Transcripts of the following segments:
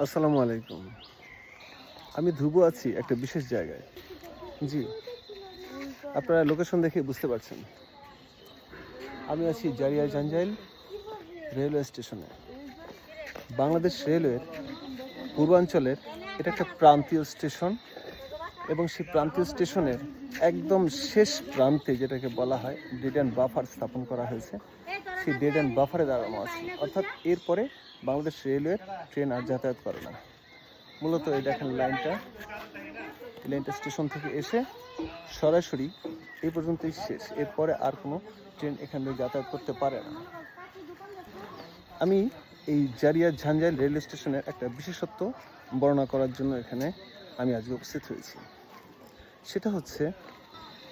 আসসালামু আলাইকুম। আমি ধ্রুব আছি একটা বিশেষ জায়গায়। জি, আপনারা লোকেশন দেখে বুঝতে পারছেন। আমি আছি জারিয়া জাঞ্জাইল রেলওয়ে স্টেশনে। বাংলাদেশ রেলওয়ের পূর্বাঞ্চলের এটা একটা প্রান্তীয় স্টেশন এবং সেই প্রান্তীয় স্টেশনের একদম শেষ প্রান্তে যেটাকে বলা হয় ডেড অ্যান্ড বাফার স্থাপন করা হয়েছে। সেই ডেড অ্যান্ড বাফারে দাঁড়ানো আছে, অর্থাৎ এরপরে বাংলাদেশ রেলওয়ের ট্রেন আর যাতায়াত করে না। মূলত এই দেখেন লাইনটা স্টেশন থেকে এসে সরাসরি এই পর্যন্তই শেষ, এরপরে আর কোনো ট্রেন এখান থেকে যাতায়াত করতে পারে না। আমি এই জারিয়া জাঞ্জাইল রেলওয়ে স্টেশনের একটা বিশেষত্ব বর্ণনা করার জন্য এখানে আমি আজকে উপস্থিত হয়েছি। সেটা হচ্ছে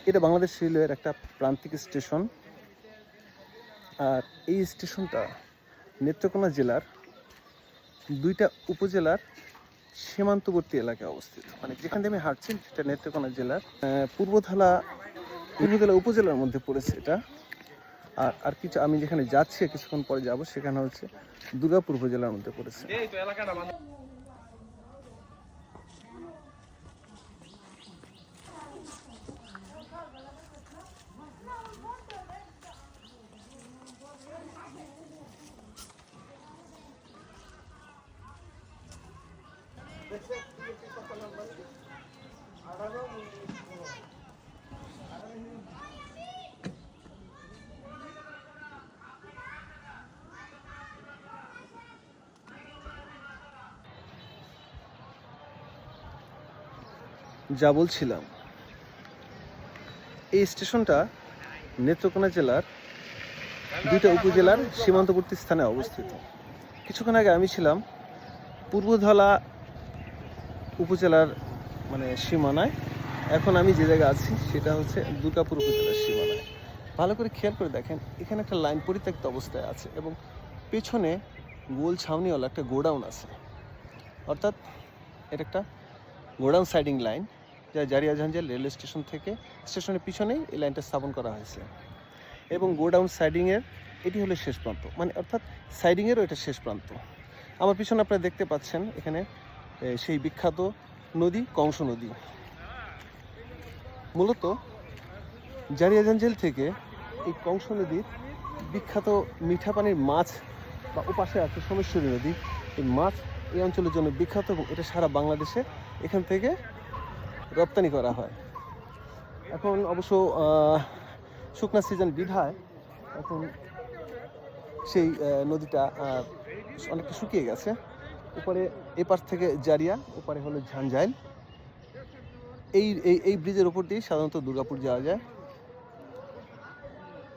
এটা বাংলাদেশ রেলওয়ের একটা প্রান্তিক স্টেশন, আর এই স্টেশনটা নেত্রকোনা জেলার দুইটা উপজেলার সীমান্তবর্তী এলাকায় অবস্থিত। মানে যেখান থেকে আমি হাঁটছি সেটা নেত্রকোনা জেলার পূর্বধলা উপজেলার মধ্যে পড়েছে এটা। আর কিছু আমি যেখানে যাচ্ছি কিছুক্ষণ পরে যাব, সেখানে হচ্ছে দুর্গাপুর উপজেলার মধ্যে পড়েছে। যা বলছিলাম, এই স্টেশনটা নেত্রকোনা জেলার দুইটা উপজেলার সীমান্তবর্তী স্থানে অবস্থিত। কিছুক্ষণ আগে আমি ছিলাম পূর্বধলা উপজেলার মানে সীমানায়, এখন আমি যে জায়গায় আছি সেটা হচ্ছে দুর্গাপুর উপজেলার সীমানায়। ভালো করে খেয়াল করে দেখেন, এখানে একটা লাইন পরিত্যক্ত অবস্থায় আছে এবং পেছনে গোল ছাউনিওয়ালা একটা গোডাউন আছে, অর্থাৎ এটা একটা গোডাউন সাইডিং লাইন, যা জারিয়া জাঞ্জাইল রেলওয়ে স্টেশন থেকে স্টেশনের পিছনেই এই লাইনটা স্থাপন করা হয়েছে। এবং গোডাউন সাইডিংয়ের এটি হলো শেষ প্রান্ত, মানে অর্থাৎ সাইডিংয়েরও এটা শেষ প্রান্ত। আমার পিছনে আপনারা দেখতে পাচ্ছেন এখানে সেই বিখ্যাত নদী কংস নদী। মূলত জারিয়া জাঞ্জাইল থেকে এই কংস নদীর বিখ্যাত মিঠা পানির মাছ, বা ওপাশে আছে সোমেশ্বরী নদী, এই মাছ এই অঞ্চলের জন্য বিখ্যাত এবং এটা সারা বাংলাদেশে এখান থেকে রপ্তানি করা হয়। এখন অবশ্য শুকনা সিজন বিধায় এখন সেই নদীটা অনেকটা শুকিয়ে গেছে। উপরে এপার থেকে জারিয়া, ওপারে হলো জাঞ্জাইল। এই ব্রিজের উপর দিয়ে সাধারণত দুর্গাপুর যাওয়া যায়।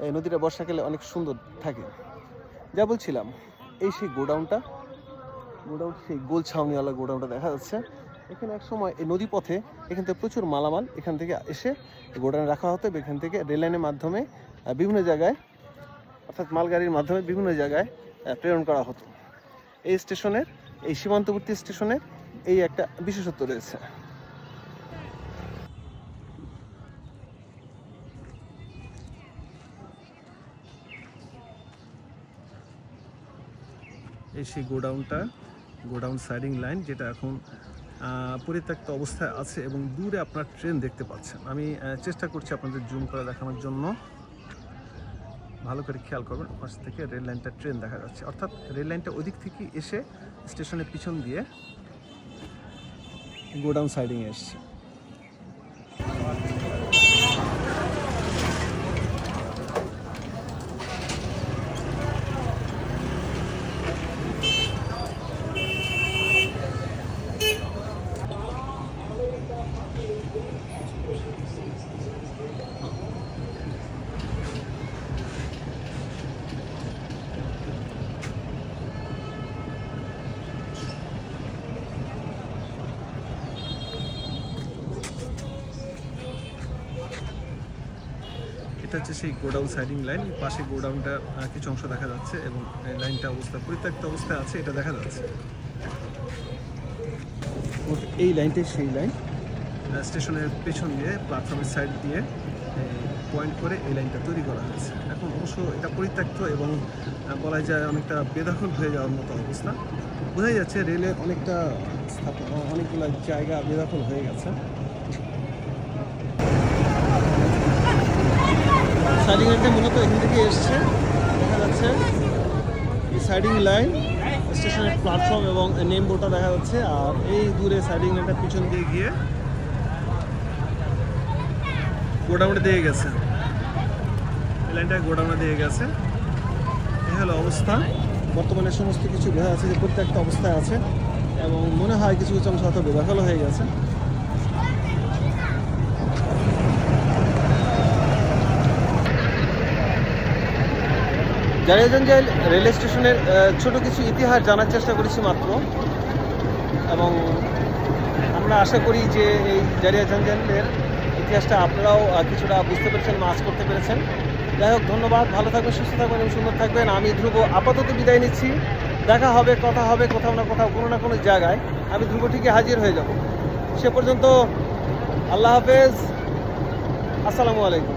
এই নদীটা বর্ষাকালে অনেক সুন্দর থাকে। যা বলছিলাম, এই সেই গোডাউন সেই গোল ছাউনিওয়ালা গোডাউনটা দেখা যাচ্ছে। এখানে এক সময় এই নদী পথে এখান থেকে প্রচুর মালামাল এখান থেকে এসে গোডাউনে রাখা হতো, এখান থেকে রেললাইনের মাধ্যমে বিভিন্ন জায়গায়, অর্থাৎ মালগাড়ির মাধ্যমে বিভিন্ন জায়গায় প্রেরণ করা হতো। এই স্টেশনের, এই সীমান্তবর্তী স্টেশনের এই একটা বিশেষত্ব রয়েছে। এই সেই গোডাউন সাইডিং লাইন, যেটা এখন পরিত্যক্ত অবস্থায় আছে এবং দূরে আপনার ট্রেন দেখতে পাচ্ছেন। আমি চেষ্টা করছি আপনাদের জুম করে দেখানোর জন্য। ভালো করে খেয়াল করবেন, ওপাশ থেকে রেল লাইনটা ট্রেন দেখা যাচ্ছে, অর্থাৎ রেল লাইনটা ওদিক থেকে এসে স্টেশনের পিছন দিয়ে গোডাউন সাইডিংয়ে এসছে। এটা হচ্ছে সেই গোডাউন সাইডিং লাইন। পাশে গোডাউনটা কিছু অংশ দেখা যাচ্ছে এবং লাইনটা পরিত্যক্ত অবস্থায় আছে, এটা দেখা যাচ্ছে। এই লাইনটাই সেই লাইন, স্টেশনের পেছন দিয়ে প্ল্যাটফর্মের সাইড দিয়ে পয়েন্ট করে এই লাইনটা তৈরি করা হয়েছে। এখন অবশ্য এটা পরিত্যক্ত এবং বলা যায় অনেকটা বেদখল হয়ে যাওয়ার মতো অবস্থা। বোঝাই যাচ্ছে রেলে অনেকগুলো জায়গা বেদখল হয়ে গেছে। সাইডিং লাইনটা মূলত এখান থেকে এসছে, দেখা যাচ্ছে সাইডিং লাইন, স্টেশনের প্ল্যাটফর্ম এবং নেম বোর্ডটা দেখা যাচ্ছে। আর এই দূরে সাইডিং লাইনটা পিছন দিয়ে গিয়ে গোডাউনে দিয়ে গেছে, এই লাইনটা গোডাউনে দিয়ে গেছে। এই হলো অবস্থা। বর্তমানে সমস্ত কিছু বোঝা যাচ্ছে যে প্রত্যেকটা অবস্থায় আছে এবং মনে হয় কিছু কিছু অংশ হয়তো বেদখল হয়ে গেছে। জারিয়াজঞ্জাল রেল স্টেশনের ছোট কিছু ইতিহাস জানার চেষ্টা করেছি মাত্র, এবং আমরা আশা করি যে এই জারিয়াজঞ্জালের ইতিহাসটা আপনারাও কিছুটা বুঝতে পেরেছেন, মাছ করতে পেরেছেন। যাই হোক, ধন্যবাদ। ভালো থাকবেন, সুস্থ থাকবেন এবং সুন্দর থাকবেন। আমি ধ্রুব আপাতত বিদায় নিচ্ছি। দেখা হবে, কথা হবে কোথাও না কোথাও, কোনো না কোনো জায়গায়। আমি ধ্রুব ঠিকই হাজির হয়ে যাব। সে পর্যন্ত আল্লাহ হাফেজ, আসসালামু আলাইকুম।